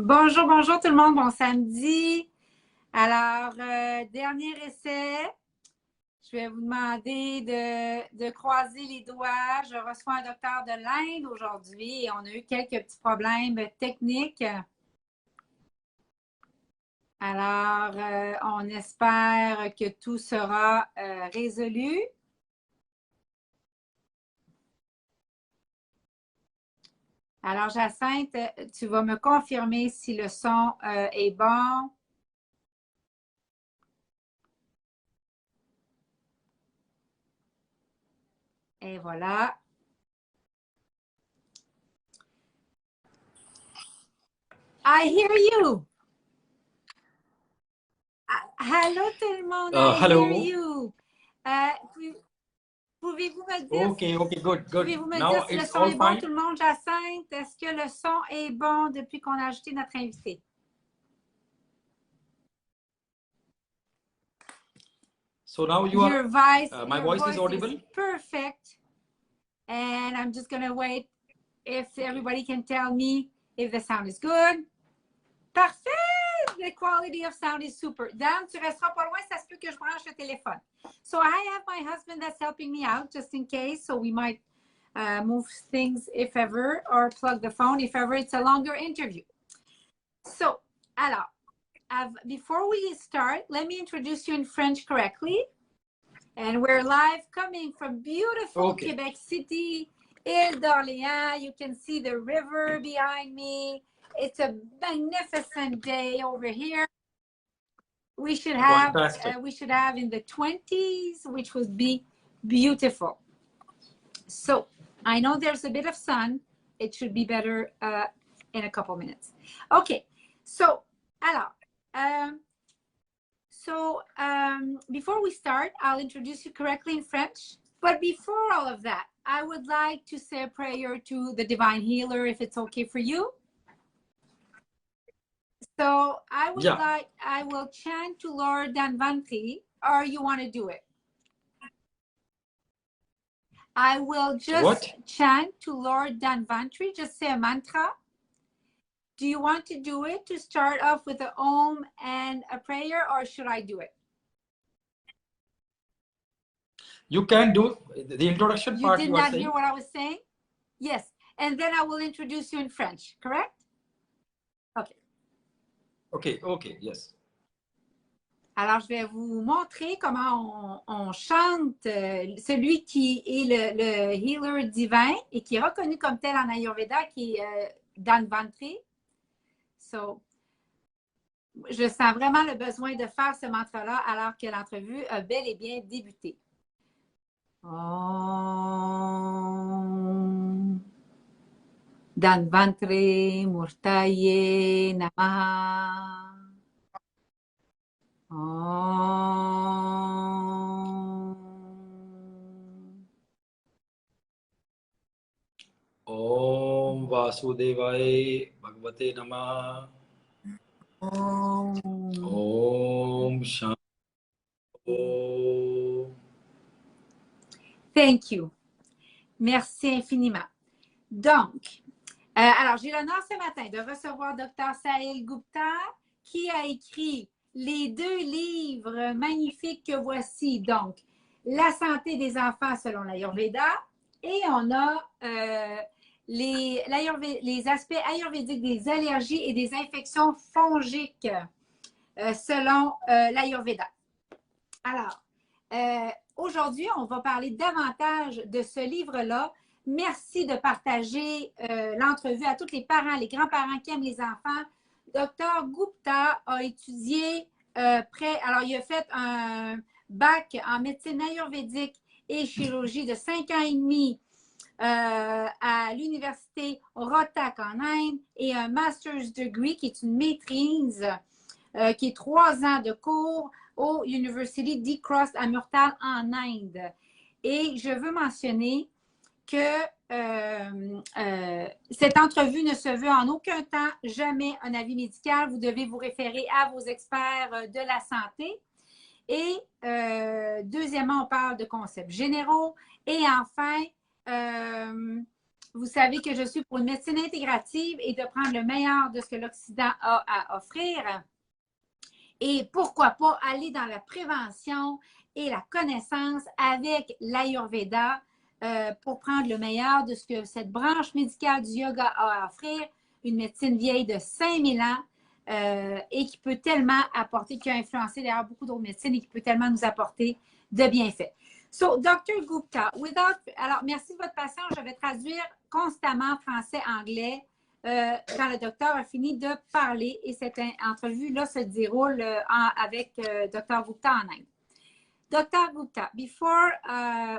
Bonjour, bonjour tout le monde, bon samedi. Alors, dernier essai. Je vais vous demander de croiser les doigts. Je reçois un docteur de l'Inde aujourd'hui et on a eu quelques petits problèmes techniques. Alors, on espère que tout sera résolu. Alors, Jacinthe, tu vas me confirmer si le son est bon. Et voilà. I hear you. Hello tout le monde, I hear you. Pouvez-vous me dire, Okay, good. Pouvez-vous me Now dire si le it's son all est bon, fine. tout le monde, Jacinthe? Est-ce que le son est bon depuis qu'on a ajouté notre invité? So now Your voice is audible? is perfect. And I'm just going to wait if everybody can tell me if the sound is good. Parfait! The quality of sound is super. Dan, tu resteras pas loin, ça se peut que je branche le téléphone. So I have my husband that's helping me out just in case. So we might move things if ever, or plug the phone if ever it's a longer interview. So, alors, before we start, let me introduce you in French correctly. And we're live coming from beautiful Quebec City, Île d'Orléans. You can see the river behind me. It's a magnificent day over here. We should have in the 20s, which would be beautiful. So I know there's a bit of sun. It should be better in a couple minutes. Okay, so alors, before we start, I'll introduce you correctly in French. But before all of that, I would like to say a prayer to the Divine Healer, if it's okay for you. So I will chant to Lord Dhanvantri, or you want to do it? I will just chant to Lord Dhanvantri, just say a mantra. Do you want to do it to start off with an Om and a prayer, or should I do it? You can do the introduction part. You did not hear what I was saying? Yes. And then I will introduce you in French, correct? Okay, yes. Alors, je vais vous montrer comment on chante celui qui est le healer divin et qui est reconnu comme tel en Ayurveda, qui est Dhanvantri. So, je sens vraiment le besoin de faire ce mantra-là alors que l'entrevue a bel et bien débuté. Om Dhanvantri Murtaye Namaha. Om Vasudevaya Bhagavate Namah. Om Shanti. Thank you. Merci infiniment. Donc, alors, j'ai l'honneur ce matin de recevoir Dr. Sahil Gupta, qui a écrit les 2 livres magnifiques que voici. Donc, La santé des enfants selon l'Ayurveda, et on a les aspects ayurvédiques des allergies et des infections fongiques selon l'Ayurveda. Alors, aujourd'hui, on va parler davantage de ce livre-là. Merci de partager l'entrevue à tous les parents, les grands-parents qui aiment les enfants. Dr. Gupta a étudié alors il a fait un bac en médecine ayurvédique et chirurgie de 5 ans et demi à l'université Rohtak en Inde et un master's degree qui est une maîtrise qui est 3 ans de cours au University d'E-Cross à Murtal en Inde. Et je veux mentionner que cette entrevue ne se veut en aucun temps jamais un avis médical. Vous devez vous référer à vos experts de la santé. Et deuxièmement, on parle de concepts généraux. Et enfin, vous savez que je suis pour une médecine intégrative et de prendre le meilleur de ce que l'Occident a à offrir. Et pourquoi pas aller dans la prévention et la connaissance avec l'Ayurveda pour prendre le meilleur de ce que cette branche médicale du yoga a à offrir. Une médecine vieille de 5000 ans et qui peut tellement apporter, qui a influencé d'ailleurs beaucoup d'autres médecines et qui peut tellement nous apporter de bienfaits. So, Dr. Gupta, alors merci de votre patience, je vais traduire constamment français-anglais quand le docteur a fini de parler et cette entrevue-là se déroule avec Dr. Gupta en Inde. Dr. Gupta, before,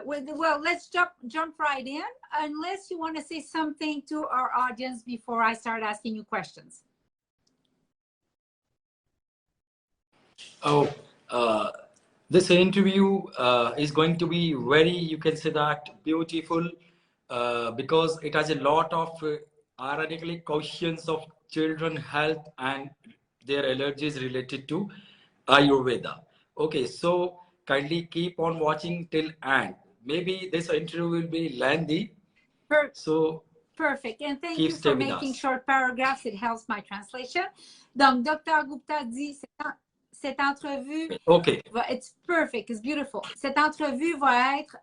well, let's jump right in, unless you want to say something to our audience before I start asking you questions. Oh, this interview is going to be very, you can say that, beautiful because it has a lot of ironically questions of children health and their allergies related to Ayurveda. Okay, so kindly keep on watching till end. Maybe this interview will be lengthy. So perfect. And thank you for making short paragraphs. It helps my translation. Donc, Dr. Gupta dit, cette entrevue, it's perfect, it's beautiful. Cette entrevue va être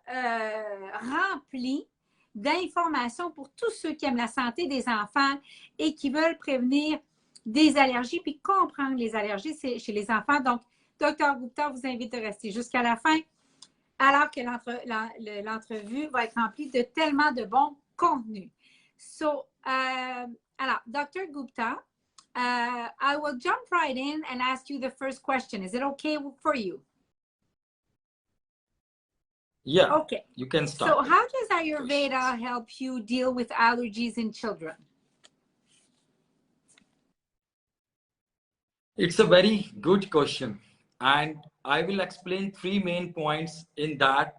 remplie d'informations pour tous ceux qui aiment la santé des enfants et qui veulent prévenir des allergies puis comprendre les allergies chez les enfants. Donc, Dr. Gupta vous invite à rester jusqu'à la fin alors que l'entrevue va être remplie de tellement de bons contenus. So, alors, Dr. Gupta, I will jump right in and ask you the first question. Is it okay for you? Yeah, okay. You can start. So how does Ayurveda help you deal with allergies in children? It's a very good question. And I will explain 3 main points in that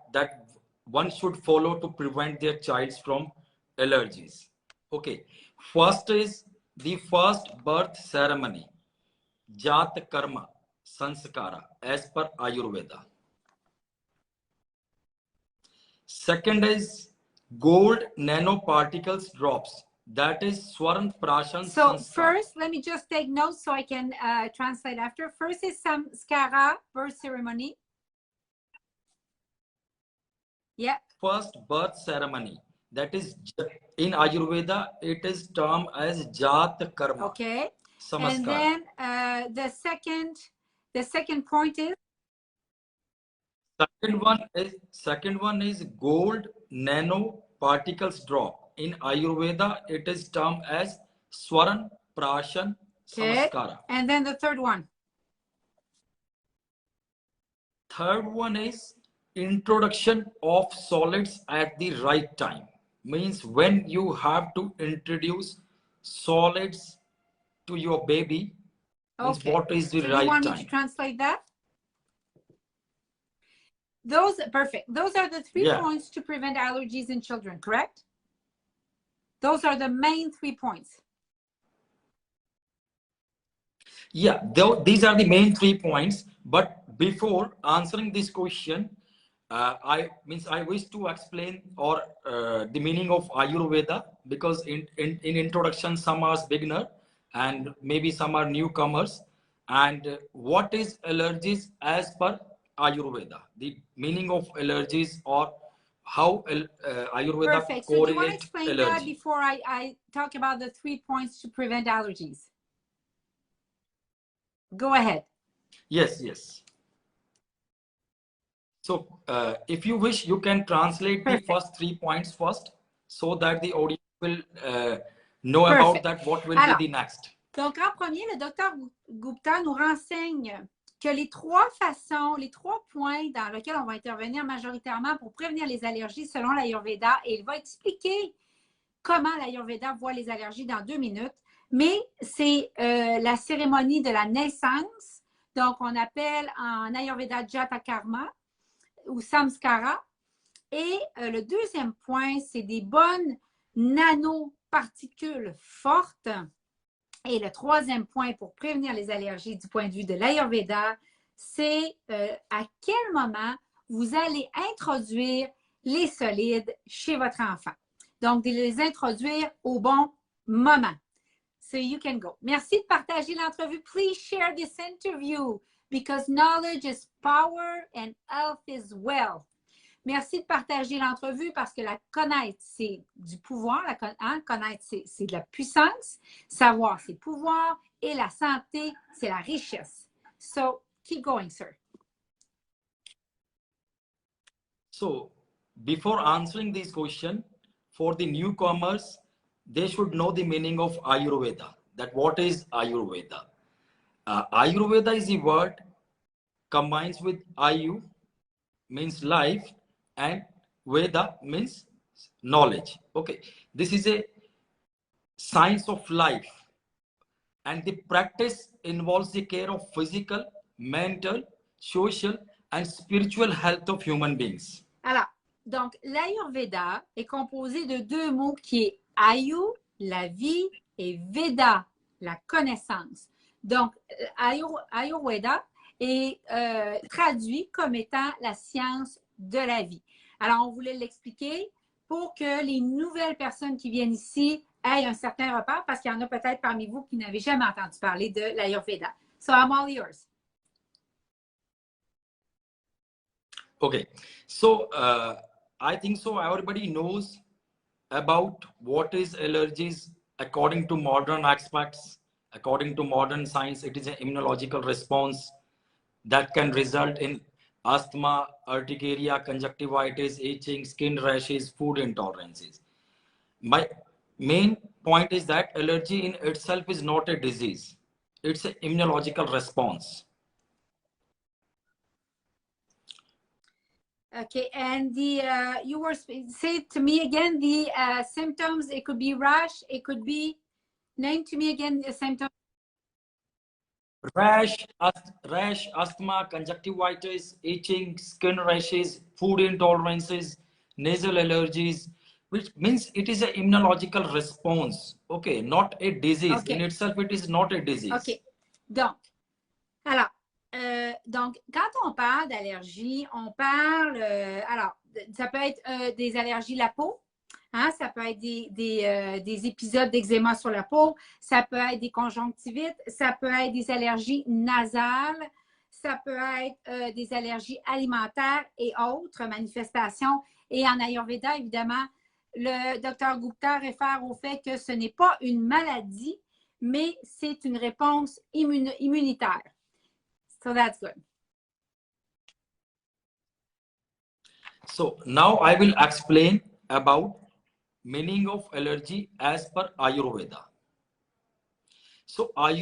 one should follow to prevent their child from allergies. Okay, first is the first birth ceremony, Jat Karma Sanskara, as per Ayurveda. Second is gold nanoparticles drops, that is Swaran Prashan So first, let me just take notes so I can translate after. First is Samskara, birth ceremony. Yeah. First birth ceremony. That is, in Ayurveda, it is termed as Jat Karma. Okay. Samaskara. And then the second point is? Second one is gold nanoparticles drop. In Ayurveda, it is termed as Swaran Prashan Samaskara. And then the third one? Third one is introduction of solids at the right time. Means when you have to introduce solids to your baby, means what is the right time. You want me to translate that? Perfect. Those are the 3 points to prevent allergies in children, correct? Those are the main 3 points. Yeah, these are the main 3 points. But before answering this question, I wish to explain the meaning of Ayurveda, because in introduction some are beginner and maybe some are newcomers. And what is allergies as per Ayurveda? The meaning of allergies, or how Ayurveda correlates so do you want to explain allergy. That before I talk about the 3 points to prevent allergies? Go ahead. Yes. So if you wish, you can translate the first 3 points first, so that the audience will know about that what will be the next. Donc en premier, le docteur Gupta nous renseigne que les 3 façons, les 3 points dans lesquels on va intervenir majoritairement pour prévenir les allergies selon l'Ayurveda, et il va expliquer comment l'Ayurveda voit les allergies dans 2 minutes, mais c'est la cérémonie de la naissance, donc on appelle en Ayurveda Jata Karma ou Samskara, et le deuxième point, c'est des bonnes nanoparticules fortes. Et le troisième point pour prévenir les allergies du point de vue de l'Ayurveda, c'est à quel moment vous allez introduire les solides chez votre enfant. Donc, de les introduire au bon moment. So you can go. Merci de partager l'entrevue. Please share this interview because knowledge is power and health is wealth. Merci de partager l'entrevue parce que la connaître, c'est du pouvoir. Connaître, c'est de la puissance. Savoir, c'est pouvoir. Et la santé, c'est la richesse. So, keep going, sir. So, before answering this question, for the newcomers, they should know the meaning of Ayurveda. That what is Ayurveda? Ayurveda is a word combines with Ayu means life and Veda means knowledge. Okay, this is a science of life, and the practice involves the care of physical, mental, social and spiritual health of human beings. Alors, donc, l'Ayurveda est composé de deux mots qui est Ayu, la vie, et Veda, la connaissance. Donc, Ayurveda est traduit comme étant la science de la vie. Alors, on voulait l'expliquer pour que les nouvelles personnes qui viennent ici aient un certain repère, parce qu'il y en a peut-être parmi vous qui n'avaient jamais entendu parler de l'Ayurveda. So, I'm all yours. Okay, so I think so everybody knows about what is allergies according to modern aspects. According to modern science, it is an immunological response that can result in asthma, urticaria, conjunctivitis, itching, skin rashes, food intolerances. My main point is that allergy in itself is not a disease. It's an immunological response. Okay, and you were say to me again the symptoms. It could be rash. It could be name to me again the symptoms. Rash, asthma, conjunctivitis, itching, skin rashes, food intolerances, nasal allergies, which means it is an immunological response. Okay, not a disease. Okay. In itself, it is not a disease. Okay, donc, alors. Donc, quand on parle d'allergie, on parle, alors, ça peut être des allergies de la peau, hein, ça peut être des épisodes d'eczéma sur la peau, ça peut être des conjonctivites, ça peut être des allergies nasales, ça peut être des allergies alimentaires et autres manifestations. Et en Ayurveda, évidemment, le docteur Gupta réfère au fait que ce n'est pas une maladie, mais c'est une réponse immunitaire. So that's good. So now I will explain about meaning of allergy as per Ayurveda. So in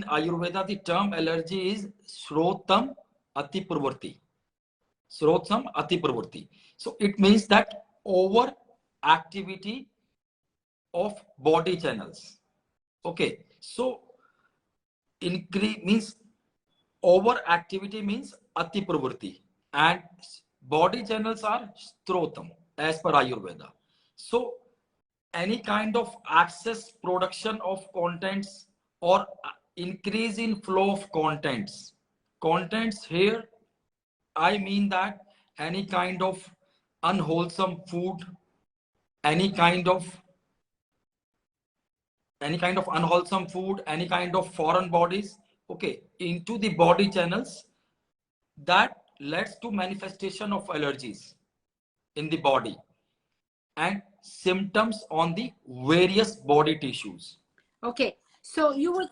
Ayurveda, the term allergy is Shrotam Ati Pravarti. Shrotam Ati Pravarti. So it means that overactivity of body channels. Okay, so increase means overactivity means Ati Pravarti, and body channels are Shrotam as per Ayurveda. So any kind of excess production of contents or increase in flow of contents. Contents here, I mean that any kind of unwholesome food, any kind of unwholesome food, any kind of foreign bodies, okay, into the body channels, that leads to manifestation of allergies in the body and symptoms on the various body tissues. Okay, so you would.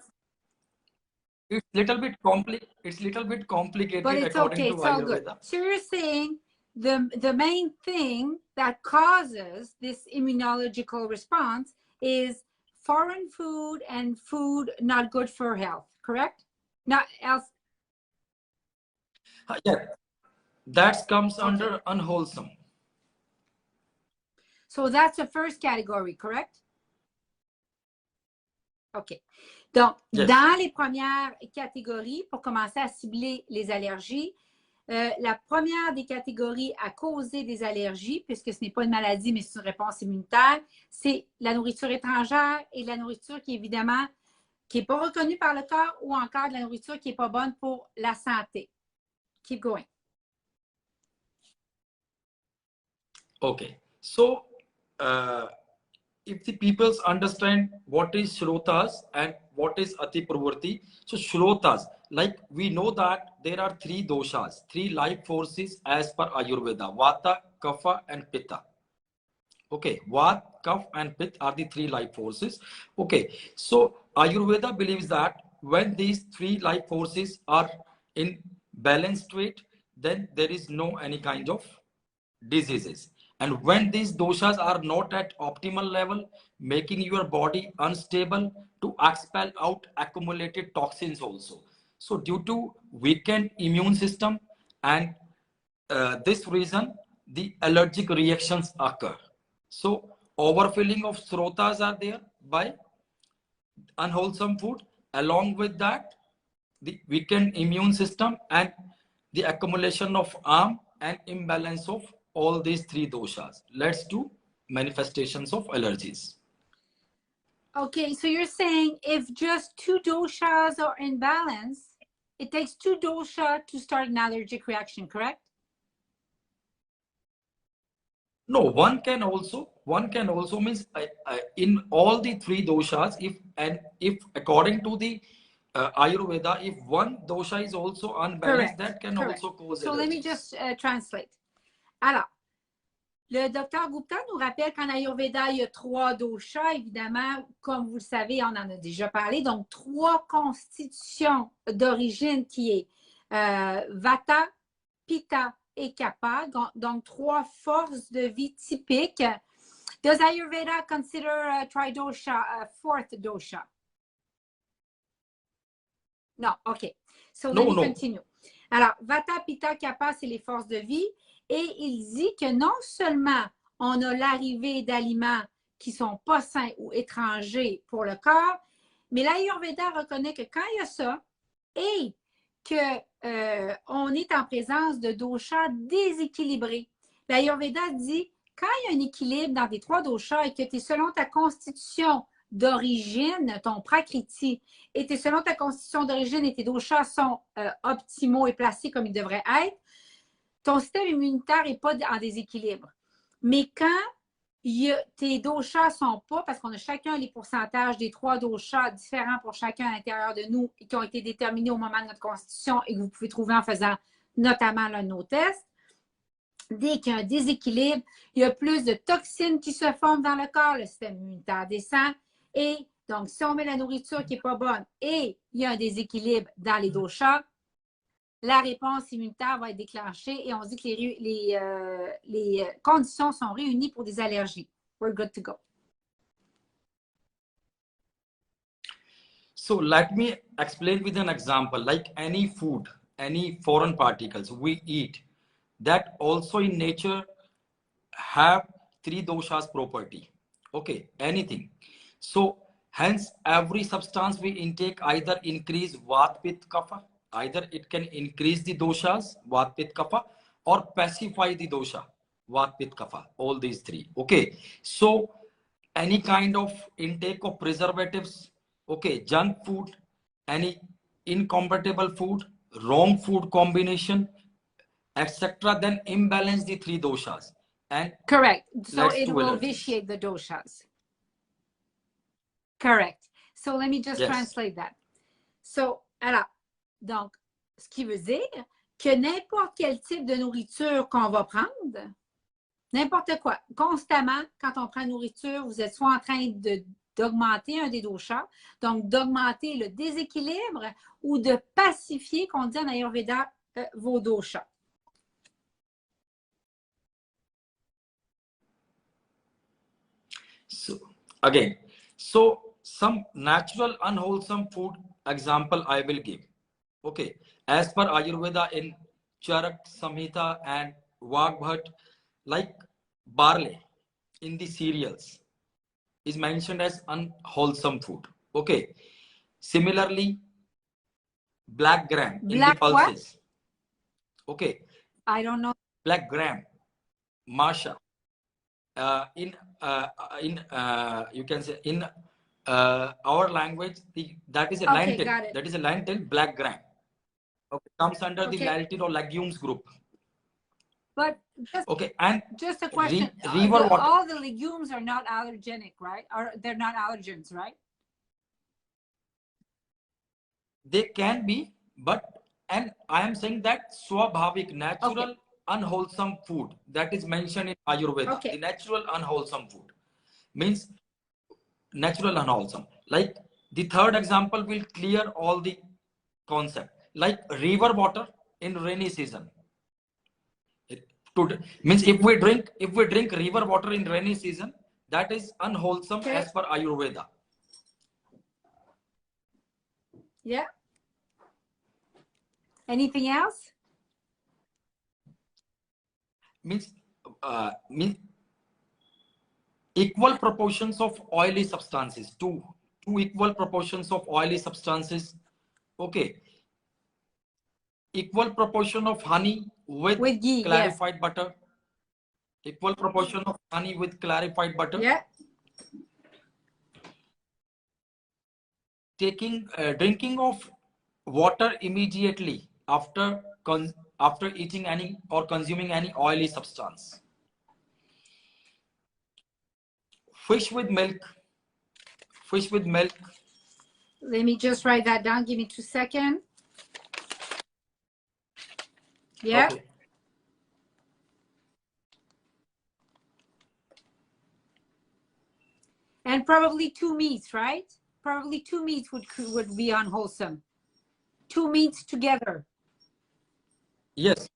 It's little bit complicated, but it's according okay. to It's all Ayurveda. good. So you're saying the main thing that causes this immunological response is foreign food and food not good for health, correct? Not else. Yeah, that comes under unwholesome. So that's the first category, correct? OK. Donc, Yes. Dans les premières catégories, pour commencer à cibler les allergies, la première des catégories à causer des allergies, puisque ce n'est pas une maladie, mais c'est une réponse immunitaire, c'est la nourriture étrangère et la nourriture qui, évidemment, qui n'est pas reconnue par le corps, ou encore de la nourriture qui n'est pas bonne pour la santé. Keep going. Okay. So, if the peoples understand what is shrotas and what is ati pravrti, so shrotas, like we know that there are three doshas, three life forces as per Ayurveda: Vata, Kapha, and Pitta. Okay, Vat, Kaph, and Pitta are the three life forces. Okay, so Ayurveda believes that when these three life forces are in balanced state, then there is no any kind of diseases. And when these doshas are not at optimal level, making your body unstable to expel out accumulated toxins also. So due to weakened immune system and this reason, the allergic reactions occur. So overfilling of srotas are there by unwholesome food. Along with that, the weakened immune system and the accumulation of arm and imbalance of all these three doshas leads to manifestations of allergies. Okay, so you're saying if just two doshas are in balance, it takes two dosha to start an allergic reaction, correct? No, one can also means in all the three doshas, if according to the Ayurveda, if one dosha is also unbalanced, that can also cause allergies. So let me just translate. Alors, le docteur Gupta nous rappelle qu'en Ayurveda, il y a trois doshas, évidemment, comme vous le savez, on en a déjà parlé. Donc, trois constitutions d'origine qui est Vata, Pitta et Kapha. Donc, trois forces de vie typiques. Does Ayurveda consider tridosha a fourth dosha? Non, OK. So let me continue. Alors, Vata, Pitta, Kapha, c'est les forces de vie. Et il dit que non seulement on a l'arrivée d'aliments qui ne sont pas sains ou étrangers pour le corps, mais l'Ayurveda reconnaît que quand il y a ça et qu'on est en présence de doshas déséquilibrés, l'Ayurveda dit quand il y a un équilibre dans les trois doshas et que tu es selon ta constitution d'origine, ton prakriti, et tu es selon ta constitution d'origine et tes doshas sont optimaux et placés comme ils devraient être, ton système immunitaire n'est pas en déséquilibre. Mais quand tes doshas ne sont pas, parce qu'on a chacun les pourcentages des trois doshas différents pour chacun à l'intérieur de nous et qui ont été déterminés au moment de notre constitution et que vous pouvez trouver en faisant notamment l'un de nos tests, dès qu'il y a un déséquilibre, il y a plus de toxines qui se forment dans le corps, le système immunitaire descend. Et donc, si on met la nourriture qui n'est pas bonne et il y a un déséquilibre dans les doshas, la réponse immunitaire va être déclenchée et on dit que les conditions sont réunies pour des allergies. We're good to go. So let me explain with an example. Like any food, any foreign particles we eat, that also in nature have three doshas property. Okay, anything. So hence every substance we intake either increase Vat, Pitta, Kapha. Either it can increase the doshas, Vat, Pitta, Kapha, or pacify the dosha, Vat, Pitta, Kapha, all these three. Okay. So any kind of intake of preservatives, okay, junk food, any incompatible food, wrong food combination, etc., then imbalance the three doshas. And correct. So it will vitiate the doshas. Correct. So let me just translate that. So, alors, donc, ce qui veut dire que n'importe quel type de nourriture qu'on va prendre, n'importe quoi, constamment, quand on prend une nourriture, vous êtes soit en train d'augmenter un des doshas, donc d'augmenter le déséquilibre ou de pacifier, qu'on dit en Ayurveda, vos doshas. So, again, so some natural unwholesome food example I will give. Okay, as per Ayurveda in Charak Samhita and Vagbhat, like barley in the cereals is mentioned as unwholesome food. Okay, similarly, black gram in the pulses. What? Okay, I don't know. Black gram, M.H.A. You can say in our language, that is a lentil. That is a lentil, black gram. Okay, comes under the lentil or legumes group. But Okay, and just a question. River water. All the legumes are not allergenic, right? Or they're not allergens, right? They can be, but and I am saying that swabhavik, natural, unwholesome food that is mentioned in Ayurveda. Okay. The natural unwholesome food means natural unwholesome. Like the third example will clear all the concept. Like river water in rainy season. Means if we drink river water in rainy season, that is unwholesome as per Ayurveda. Yeah. Anything else? Means equal proportions of oily substances. Two equal proportions of oily substances. Okay. Equal proportion of honey with ghee, clarified butter. Equal proportion of honey with clarified butter. Yeah. Drinking of water immediately after eating any or consuming any oily substance. Fish with milk. Let me just write that down. Give me 2 seconds. Yeah. Okay. And probably 2 meats, right? Probably 2 meats would be unwholesome. 2 meats together. Yes.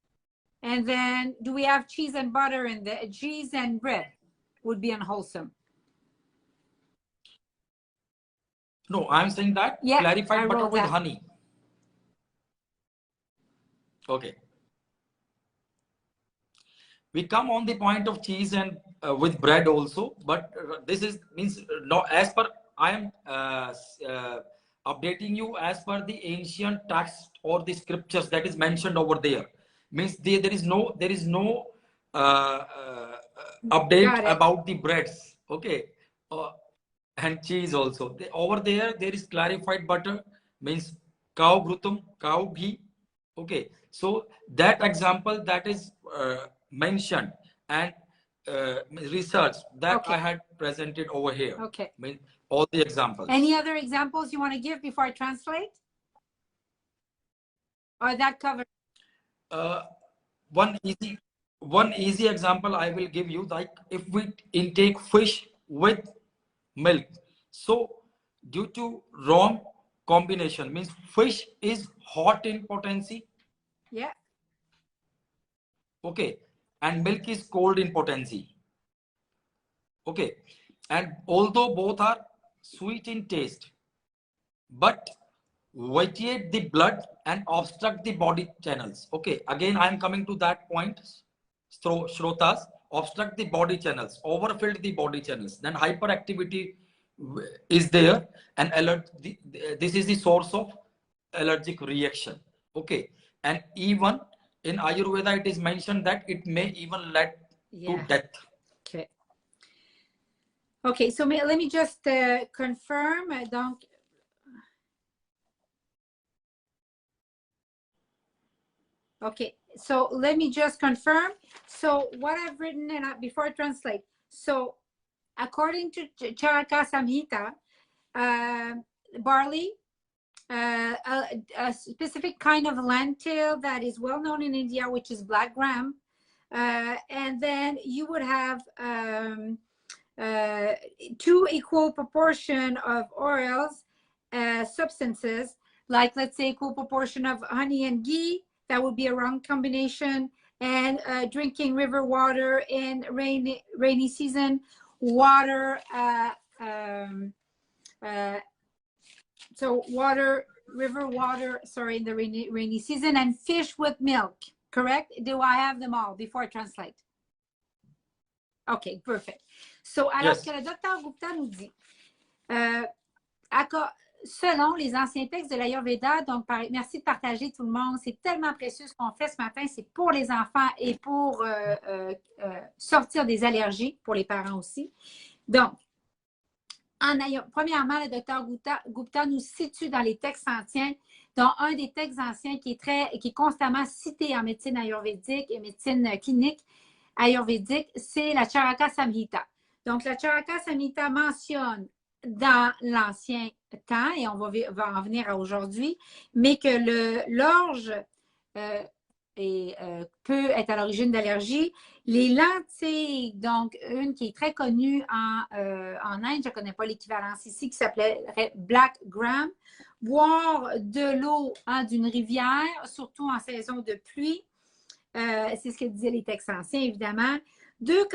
And then do we have cheese and butter in the cheese and bread would be unwholesome? No, I'm saying that clarified butter with honey. Okay. We come on the point of cheese and with bread also, but this is means no, as per I am updating you as per the ancient text or the scriptures that is mentioned over there. Means there is no update about the breads. Okay. And cheese also. Over there is clarified butter, means cow grutum, cow ghee. Okay, so that example that is mentioned and research that I had presented over here. Okay. Means all the examples. Any other examples you want to give before I translate? Or that covers? One easy example I will give you, like if we intake fish with milk, so due to wrong combination, means fish is hot in potency. Yeah. Okay, and milk is cold in potency. Okay, and although both are sweet in taste, but vitiate the blood and obstruct the body channels. Okay, again I am coming to that point. Shrotas, obstruct the body channels, overfilled the body channels, then hyperactivity is there, and this is the source of allergic reaction. Okay, and even in Ayurveda it is mentioned that it may even lead to death. Okay. Okay, so let me just confirm. Donc, okay, so let me just confirm. So what I've written, and before I translate, so according to Charaka Samhita, barley, a specific kind of lentil that is well known in India, which is black gram, and then you would have 2 equal proportion of oils, substances, like let's say equal proportion of honey and ghee. That would be a wrong combination. And drinking river water in rainy season, water, so river water, sorry, in the rainy season, and fish with milk, correct? Do I have them all before I translate? Okay, perfect. So, alors ce que le docteur Gupta nous dit, selon les anciens textes de l'Ayurveda, donc merci de partager tout le monde, c'est tellement précieux ce qu'on fait ce matin, c'est pour les enfants et pour sortir des allergies, pour les parents aussi. Donc, Premièrement, le docteur Gupta nous situe dans les textes anciens, dont un des textes anciens qui est constamment cité en médecine ayurvédique et médecine clinique ayurvédique, c'est la Charaka Samhita. Donc, la Charaka Samhita mentionne dans l'ancien temps, et on va en venir à aujourd'hui, mais que l'orge peut être à l'origine d'allergies. Les lentilles, donc une qui est très connue en Inde, je ne connais pas l'équivalence ici, qui s'appelait Black Gram. Boire de l'eau d'une rivière, surtout en saison de pluie, c'est ce que disaient les textes anciens, évidemment. Deux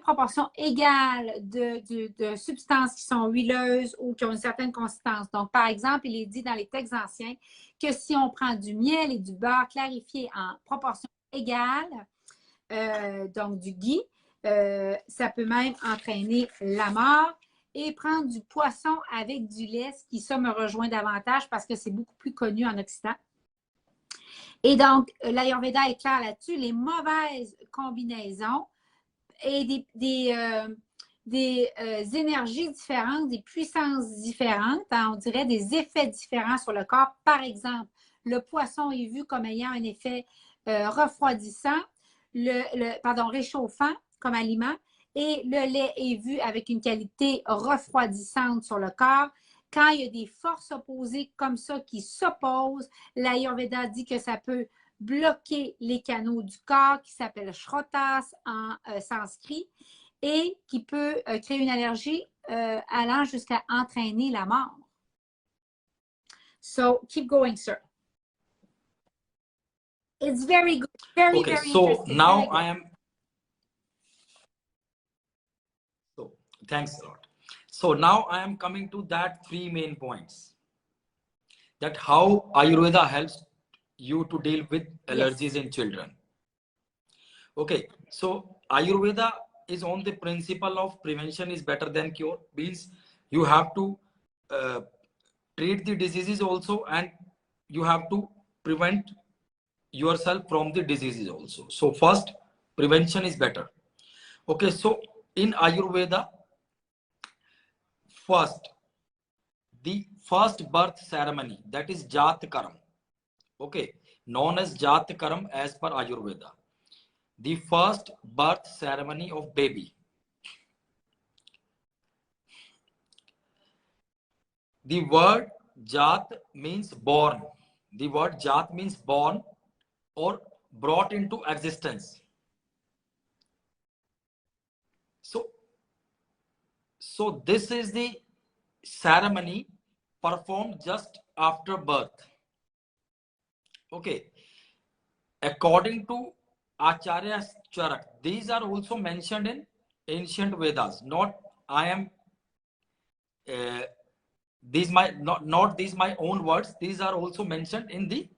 proportions égales de substances qui sont huileuses ou qui ont une certaine consistance. Donc, par exemple, il est dit dans les textes anciens que si on prend du miel et du beurre clarifié en proportions égales, donc du ghee, ça peut même entraîner la mort. Et prendre du poisson avec du lait, ce qui, ça, me rejoint davantage parce que c'est beaucoup plus connu en Occident. Et donc, l'Ayurveda est clair là-dessus. Les mauvaises combinaisons et des énergies différentes, des puissances différentes, hein, on dirait des effets différents sur le corps. Par exemple, le poisson est vu comme ayant un effet refroidissant, réchauffant comme aliment, et le lait est vu avec une qualité refroidissante sur le corps. Quand il y a des forces opposées comme ça qui s'opposent, l'Ayurveda dit que ça peut bloquer les canaux du corps, qui s'appelle shrotas en sanskrit, et qui peut créer une allergie allant jusqu'à entraîner la mort. So, keep going, sir. It's very good. Very, okay, very so interesting. now I am... So, thanks a lot. So now I am coming to that three main points. That how Ayurveda helps you to deal with allergies in children. Okay, so Ayurveda is on the principle of prevention is better than cure. Means you have to treat the diseases also, and you have to prevent yourself from the diseases also. So first, prevention is better. Okay, so in Ayurveda, first, the first birth ceremony, that is Jat Karam. Okay, known as Jat Karam as per Ayurveda. The first birth ceremony of baby. The word Jat means born. The word Jat means born or brought into existence. So this is the ceremony performed just after birth. Okay. According to Acharya Charak, these are also mentioned in ancient Vedas. Not I am these my not these my own words. These are also mentioned in the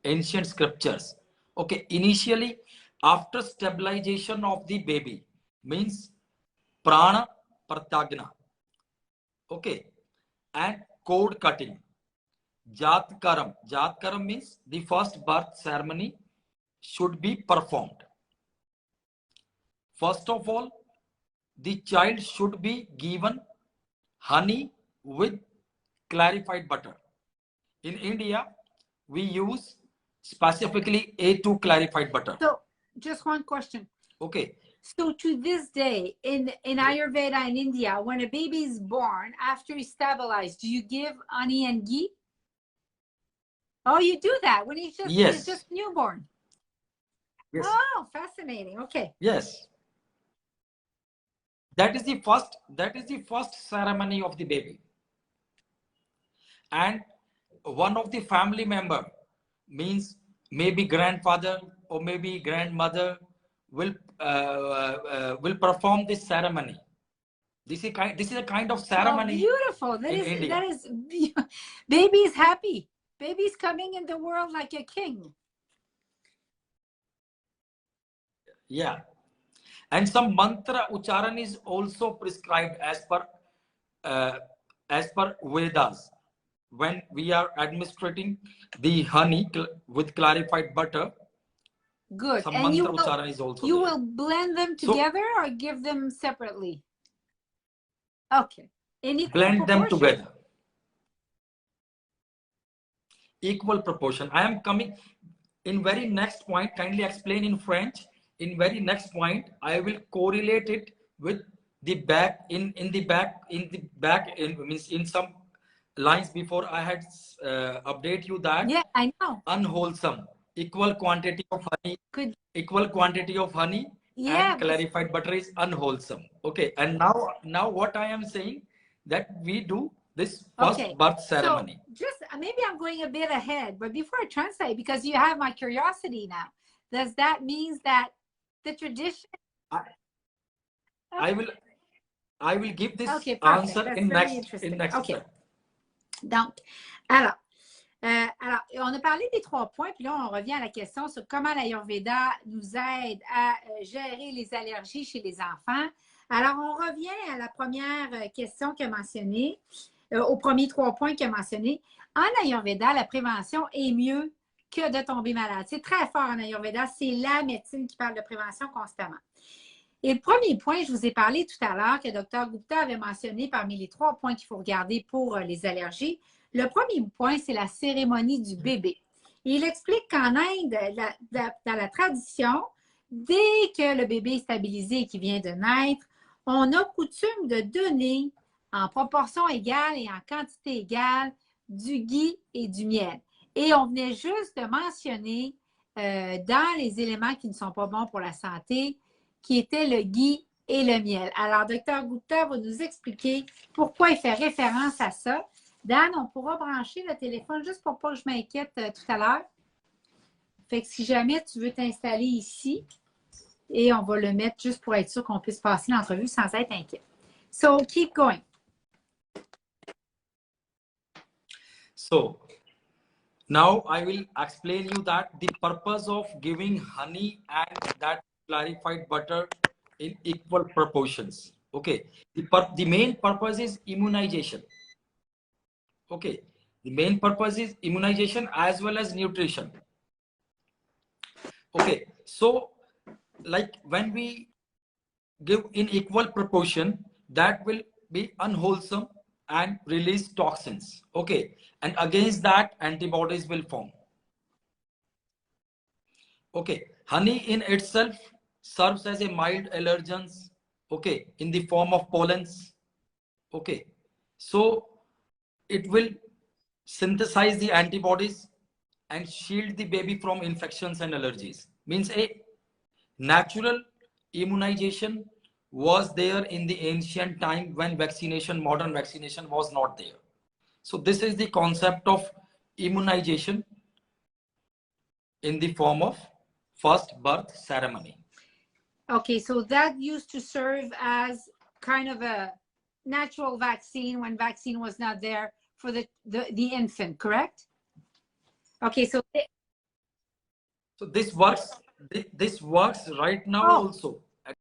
ancient scriptures. Okay. Initially, after stabilization of the baby, means prana pratyagna. Okay, and cord cutting. Jat Karam. Jat Karam means the first birth ceremony should be performed. First of all, the child should be given honey with clarified butter. In India, we use specifically A2 clarified butter. So, just one question. Okay. So to this day, in Ayurveda in India, when a baby is born, after he's stabilized, do you give honey and ghee? Oh, you do that when he's just newborn. Yes. Oh, fascinating. Okay. Yes. That is the first ceremony of the baby. And one of the family member, means maybe grandfather or maybe grandmother, will perform this ceremony. This is a kind of ceremony. Oh, beautiful. That is baby's happy. Baby's coming in the world like a king. Yeah. And some mantra ucharan is also prescribed as per Vedas. When we are administrating the honey with clarified butter, good. Some and mantra ucharan is also you there. will blend them together or give them separately? Okay. In equal Blend them proportion. together. Equal proportion. I am coming in very next point. Kindly explain in French. In very next point, I will correlate it with the back in means in some lines before I had update you that. Yeah, I know. Unwholesome. Equal quantity of honey. Equal quantity of honey. Yeah, and clarified butter is unwholesome. Okay. And now what I am saying that we do this first birth ceremony. So just maybe I'm going a bit ahead, but before I translate, because you have my curiosity now, does that mean that the tradition? I will give this answer in next okay. Donc, alors, on a parlé des 3 points, puis là, on revient à la question sur comment l'Ayurveda nous aide à gérer les allergies chez les enfants. Alors, on revient à la première question qu'il a mentionnée, aux premiers 3 points qu'il a mentionnés. En Ayurveda, la prévention est mieux que de tomber malade. C'est très fort en Ayurveda, c'est la médecine qui parle de prévention constamment. Et le premier point, je vous ai parlé tout à l'heure, que Dr Gupta avait mentionné parmi les 3 points qu'il faut regarder pour les allergies. Le premier point, c'est la cérémonie du bébé. Et il explique qu'en Inde, dans la tradition, dès que le bébé est stabilisé et qu'il vient de naître, on a coutume de donner en proportion égale et en quantité égale du ghee et du miel. Et on venait juste de mentionner dans les éléments qui ne sont pas bons pour la santé, qui étaient le ghee et le miel. Alors, Dr Gupta va nous expliquer pourquoi il fait référence à ça. Dan, on pourra brancher le téléphone juste pour pas que je m'inquiète tout à l'heure. Fait que si jamais tu veux t'installer ici, et on va le mettre juste pour être sûr qu'on puisse passer l'entrevue sans être inquiet. So, keep going. So, now I will explain you that the purpose of giving honey and that clarified butter in equal proportions. Okay. The main purpose is immunization. Okay. The main purpose is immunization as well as nutrition. Okay. So, like when we give in equal proportion, that will be unwholesome and release toxins. Okay. And against that, antibodies will form. Okay. Honey in itself serves as a mild allergens. Okay. In the form of pollens. Okay. So it will synthesize the antibodies and shield the baby from infections and allergies. Means a natural immunization was there in the ancient time when vaccination, modern vaccination was not there. So this is the concept of immunization in the form of first birth ceremony. Okay, so that used to serve as kind of a natural vaccine when vaccine was not there for the infant, correct? Okay, so this works right now also.